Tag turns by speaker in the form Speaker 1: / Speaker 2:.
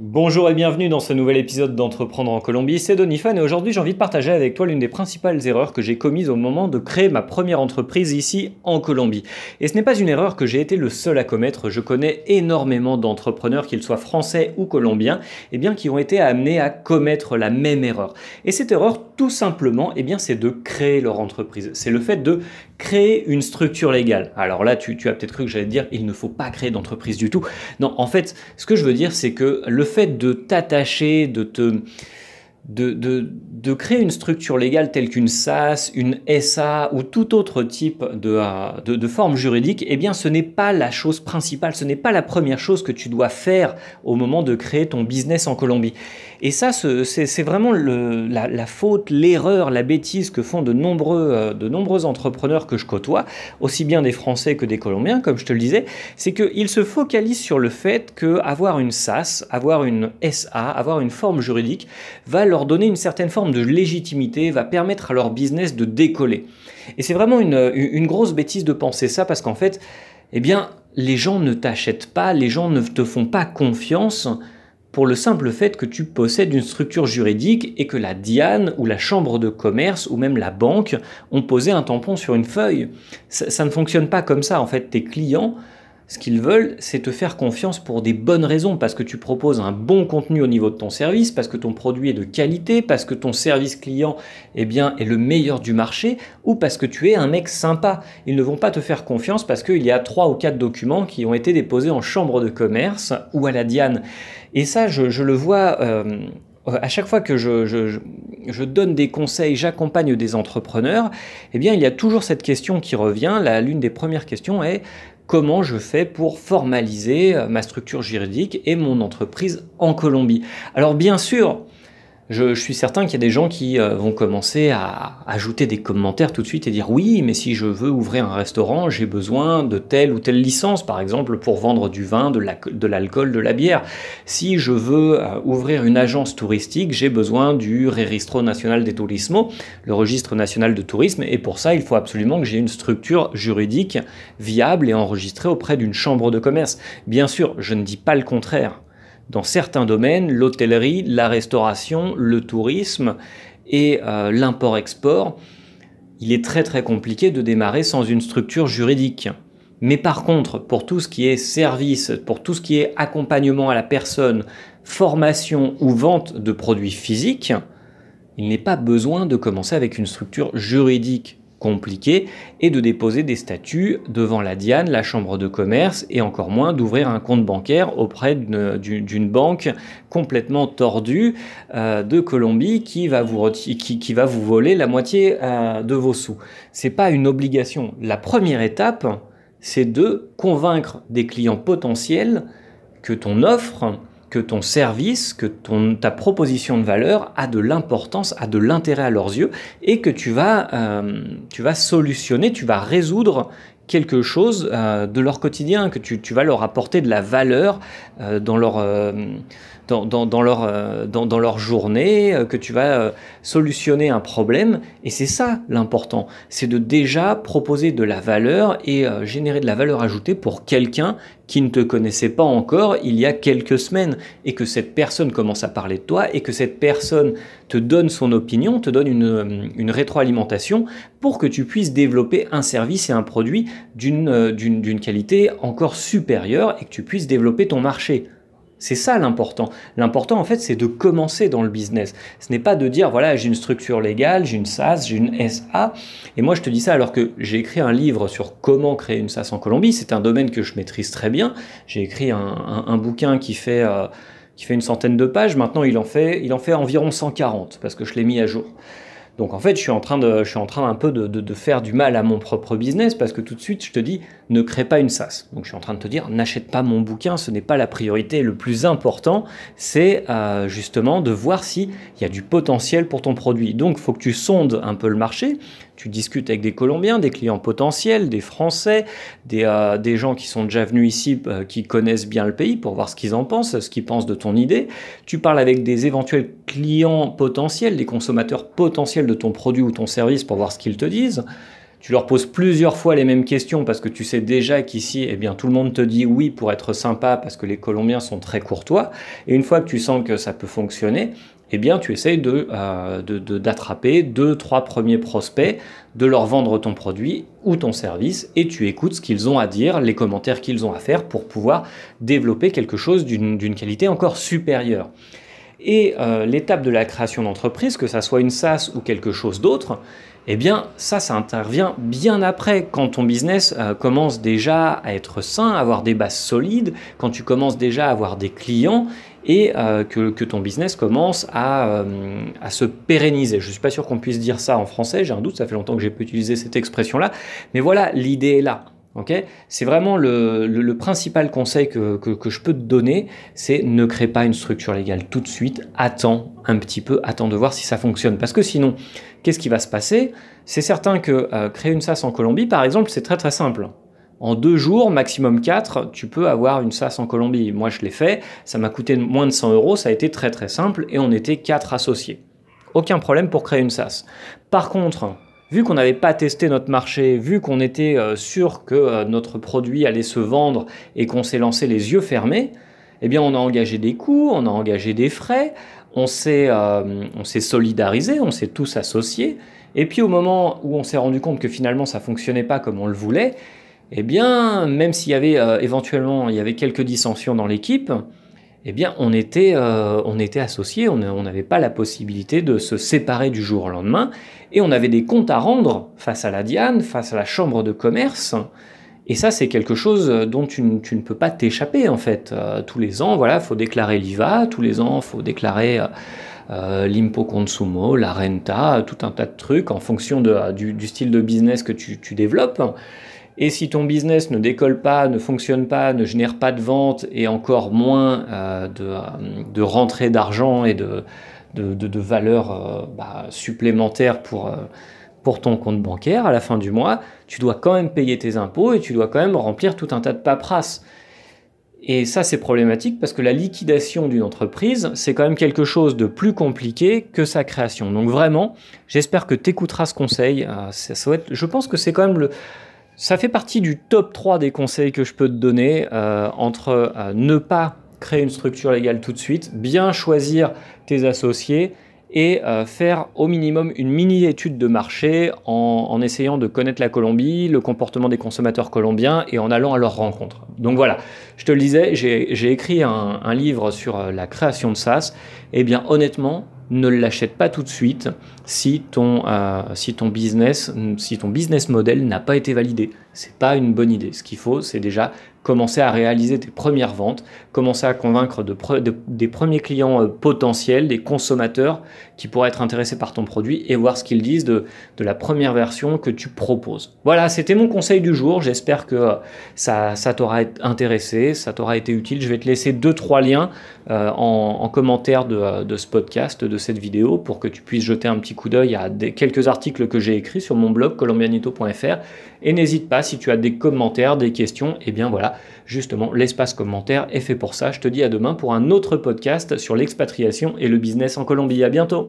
Speaker 1: Bonjour et bienvenue dans ce nouvel épisode d'Entreprendre en Colombie, c'est Donifan et aujourd'hui j'ai envie de partager avec toi l'une des principales erreurs que j'ai commises au moment de créer ma première entreprise ici en Colombie. Et ce n'est pas une erreur que j'ai été le seul à commettre, je connais énormément d'entrepreneurs, qu'ils soient français ou colombiens, qui ont été amenés à commettre la même erreur. Et cette erreur, tout simplement, c'est de créer leur entreprise. C'est le fait de créer une structure légale. Alors là, tu as peut-être cru que j'allais te dire, il ne faut pas créer d'entreprise du tout. Non, en fait, ce que je veux dire, c'est que le fait de t'attacher, de créer une structure légale telle qu'une SAS, une SA ou tout autre type de forme juridique, ce n'est pas la chose principale, ce n'est pas la première chose que tu dois faire au moment de créer ton business en Colombie. Et ça, c'est vraiment la faute, l'erreur, la bêtise que font de nombreux entrepreneurs que je côtoie, aussi bien des Français que des Colombiens, comme je te le disais, c'est qu'ils se focalisent sur le fait qu'avoir une SAS, avoir une SA, avoir une forme juridique, va leur donner une certaine forme de légitimité, va permettre à leur business de décoller. Et c'est vraiment une grosse bêtise de penser ça, parce qu'en fait, les gens ne t'achètent pas, les gens ne te font pas confiance pour le simple fait que tu possèdes une structure juridique et que la DIAN ou la chambre de commerce ou même la banque ont posé un tampon sur une feuille. Ça ne fonctionne pas comme ça. En fait, tes clients, ce qu'ils veulent, c'est te faire confiance pour des bonnes raisons, parce que tu proposes un bon contenu au niveau de ton service, parce que ton produit est de qualité, parce que ton service client est le meilleur du marché, ou parce que tu es un mec sympa. Ils ne vont pas te faire confiance parce qu'il y a 3 ou 4 documents qui ont été déposés en chambre de commerce ou à la DIAN. Et ça, je le vois à chaque fois que je donne des conseils, j'accompagne des entrepreneurs, il y a toujours cette question qui revient. L'une des premières questions est: comment je fais pour formaliser ma structure juridique et mon entreprise en Colombie? Alors bien sûr, je suis certain qu'il y a des gens qui vont commencer à ajouter des commentaires tout de suite et dire: oui, mais si je veux ouvrir un restaurant, j'ai besoin de telle ou telle licence, par exemple pour vendre du vin, de l'alcool, de la bière. Si je veux ouvrir une agence touristique, j'ai besoin du Registro Nacional de Turismo, le registre national de tourisme, et pour ça, il faut absolument que j'ai une structure juridique viable et enregistrée auprès d'une chambre de commerce. Bien sûr, je ne dis pas le contraire. Dans certains domaines, l'hôtellerie, la restauration, le tourisme et l'import-export, il est très très compliqué de démarrer sans une structure juridique. Mais par contre, pour tout ce qui est service, pour tout ce qui est accompagnement à la personne, formation ou vente de produits physiques, il n'est pas besoin de commencer avec une structure juridique compliqué et de déposer des statuts devant la DIAN, la chambre de commerce, et encore moins d'ouvrir un compte bancaire auprès d'une banque complètement tordue de Colombie qui va vous voler la moitié de vos sous. C'est pas une obligation. La première étape, c'est de convaincre des clients potentiels que ton offre, que ton service, que ta proposition de valeur a de l'importance, a de l'intérêt à leurs yeux, et que tu vas solutionner, tu vas résoudre quelque chose de leur quotidien, que tu vas leur apporter de la valeur dans leur journée, que tu vas solutionner un problème. Et c'est ça l'important, c'est de déjà proposer de la valeur et générer de la valeur ajoutée pour quelqu'un qui ne te connaissait pas encore il y a quelques semaines, et que cette personne commence à parler de toi, et que cette personne te donne son opinion, te donne une rétroalimentation pour que tu puisses développer un service et un produit d'une qualité encore supérieure, et que tu puisses développer ton marché. C'est ça l'important. L'important, en fait, c'est de commencer dans le business. Ce n'est pas de dire, voilà, j'ai une structure légale, j'ai une SAS, j'ai une SA. Et moi, je te dis ça alors que j'ai écrit un livre sur comment créer une SAS en Colombie. C'est un domaine que je maîtrise très bien. J'ai écrit un bouquin qui fait une centaine de pages. Maintenant, il en fait environ 140 parce que je l'ai mis à jour. Donc en fait, je suis en train un peu de faire du mal à mon propre business, parce que tout de suite, je te dis, ne crée pas une SAS. Donc je suis en train de te dire, n'achète pas mon bouquin, ce n'est pas la priorité. Le plus important, c'est justement de voir s'il y a du potentiel pour ton produit. Donc il faut que tu sondes un peu le marché. Tu discutes avec des Colombiens, des clients potentiels, des Français, des gens qui sont déjà venus ici, qui connaissent bien le pays, pour voir ce qu'ils en pensent, ce qu'ils pensent de ton idée. Tu parles avec des éventuels clients potentiels, des consommateurs potentiels de ton produit ou ton service, pour voir ce qu'ils te disent. Tu leur poses plusieurs fois les mêmes questions parce que tu sais déjà qu'ici, eh bien, tout le monde te dit oui pour être sympa parce que les Colombiens sont très courtois. Et une fois que tu sens que ça peut fonctionner, eh bien, tu essayes d'attraper 2-3 premiers prospects, de leur vendre ton produit ou ton service et tu écoutes ce qu'ils ont à dire, les commentaires qu'ils ont à faire pour pouvoir développer quelque chose d'une qualité encore supérieure. Et l'étape de la création d'entreprise, que ça soit une SaaS ou quelque chose d'autre, eh bien ça intervient bien après, quand ton business commence déjà à être sain, à avoir des bases solides, quand tu commences déjà à avoir des clients et que ton business commence à se pérenniser. Je ne suis pas sûr qu'on puisse dire ça en français, j'ai un doute, ça fait longtemps que j'ai pas utilisé cette expression-là, mais voilà, l'idée est là. Okay, c'est vraiment le principal conseil que je peux te donner, c'est ne crée pas une structure légale tout de suite, attends un petit peu, attends de voir si ça fonctionne. Parce que sinon, qu'est-ce qui va se passer? C'est certain que créer une SaaS en Colombie, par exemple, c'est très très simple. En 2 jours, maximum 4, tu peux avoir une SaaS en Colombie. Moi, je l'ai fait, ça m'a coûté moins de 100 €, ça a été très très simple et on était 4 associés. Aucun problème pour créer une SaaS. Par contre, vu qu'on n'avait pas testé notre marché, vu qu'on était sûr que notre produit allait se vendre et qu'on s'est lancé les yeux fermés, eh bien on a engagé des coûts, on a engagé des frais, on s'est solidarisé, on s'est tous associés. Et puis au moment où on s'est rendu compte que finalement ça ne fonctionnait pas comme on le voulait, eh bien même s'il y avait éventuellement quelques dissensions dans l'équipe, eh bien, on était associés, on n'avait pas la possibilité de se séparer du jour au lendemain, et on avait des comptes à rendre face à la DIAN, face à la chambre de commerce, et ça, c'est quelque chose dont tu ne peux pas t'échapper, en fait. Tous les ans, voilà, il faut déclarer l'IVA, tous les ans, il faut déclarer l'impo consumo, la renta, tout un tas de trucs en fonction du style de business que tu développes. Et si ton business ne décolle pas, ne fonctionne pas, ne génère pas de vente et encore moins de rentrée d'argent et de valeur supplémentaire pour ton compte bancaire à la fin du mois, tu dois quand même payer tes impôts et tu dois quand même remplir tout un tas de paperasses. Et ça, c'est problématique parce que la liquidation d'une entreprise, c'est quand même quelque chose de plus compliqué que sa création. Donc vraiment, j'espère que tu écouteras ce conseil. Je pense que c'est quand même ça fait partie du top 3 des conseils que je peux te donner entre ne pas créer une structure légale tout de suite, bien choisir tes associés et faire au minimum une mini-étude de marché en essayant de connaître la Colombie, le comportement des consommateurs colombiens et en allant à leur rencontre. Donc voilà, je te le disais, j'ai écrit un livre sur la création de SaaS. Eh bien honnêtement, ne l'achète pas tout de suite si ton business model n'a pas été validé. C'est pas une bonne idée. Ce qu'il faut, c'est déjà commencer à réaliser tes premières ventes, commencer à convaincre des premiers clients potentiels, des consommateurs qui pourraient être intéressés par ton produit et voir ce qu'ils disent de la première version que tu proposes. Voilà, c'était mon conseil du jour. J'espère que ça t'aura intéressé, ça t'aura été utile. Je vais te laisser 2-3 liens en commentaire de ce podcast, de cette vidéo, pour que tu puisses jeter un petit coup d'œil à quelques articles que j'ai écrits sur mon blog colombianito.fr. Et n'hésite pas, si tu as des commentaires, des questions, eh bien voilà, justement, l'espace commentaire est fait pour ça. Je te dis à demain pour un autre podcast sur l'expatriation et le business en Colombie. À bientôt.